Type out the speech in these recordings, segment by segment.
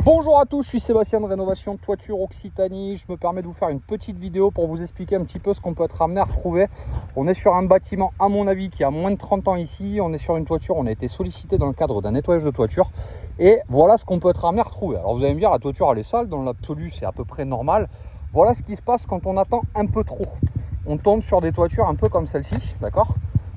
Bonjour à tous, je suis Sébastien de Rénovation Toiture Occitanie. Je me permets de vous faire une petite vidéo pour vous expliquer un petit peu ce qu'on peut être amené à retrouver. On est sur un bâtiment, à mon avis, qui a moins de 30 ans ici. On est sur une toiture, on a été sollicité dans le cadre d'un nettoyage de toiture. Et voilà ce qu'on peut être amené à retrouver. Alors vous allez me dire, la toiture elle est sale, dans l'absolu c'est à peu près normal. Voilà ce qui se passe quand on attend un peu trop. On tombe sur des toitures un peu comme celle-ci, d'accord?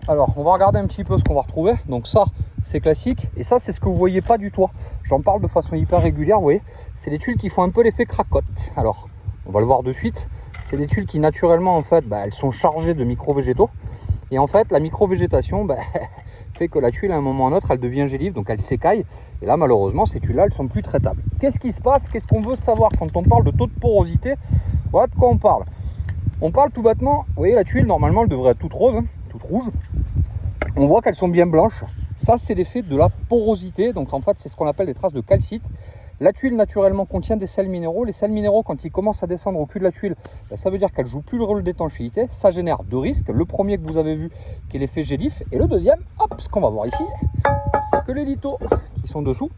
Alors on va regarder un petit peu ce qu'on va retrouver. Donc ça, c'est classique, et ça c'est ce que vous voyez pas du toit. J'en parle de façon hyper régulière, vous voyez, c'est les tuiles qui font un peu l'effet cracotte. Alors on va le voir de suite, c'est des tuiles qui naturellement en fait elles sont chargées de micro-végétaux, et en fait la micro-végétation fait que la tuile à un moment ou à un autre elle devient gélive, donc elle s'écaille, et là malheureusement ces tuiles là elles sont plus traitables. Qu'est-ce qui se passe? Qu'est-ce qu'on veut savoir quand on parle de taux de porosité? Voilà de quoi on parle. On parle tout bêtement, vous voyez la tuile normalement elle devrait être toute rose, toute rouge, on voit qu'elles sont bien blanches. Ça, c'est l'effet de la porosité. Donc, en fait, c'est ce qu'on appelle des traces de calcite. La tuile, naturellement, contient des sels minéraux. Les sels minéraux, quand ils commencent à descendre au cul de la tuile, ça veut dire qu'elle ne joue plus le rôle d'étanchéité. Ça génère deux risques. Le premier que vous avez vu, qui est l'effet gélif. Et le deuxième, hop, ce qu'on va voir ici, c'est que les lithos qui sont dessous,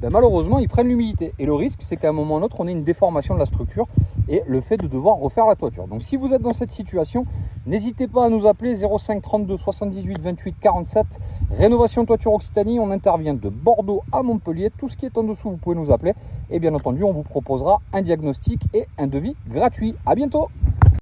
malheureusement, ils prennent l'humidité. Et le risque, c'est qu'à un moment ou à un autre, on ait une déformation de la structure et le fait de devoir refaire la toiture. Donc, si vous êtes dans cette situation, n'hésitez pas à nous appeler 05 32 78 28 47. Rénovation Toiture Occitanie, on intervient de Bordeaux à Montpellier. Tout ce qui est en dessous, vous pouvez nous appeler. Et bien entendu, on vous proposera un diagnostic et un devis gratuit. À bientôt!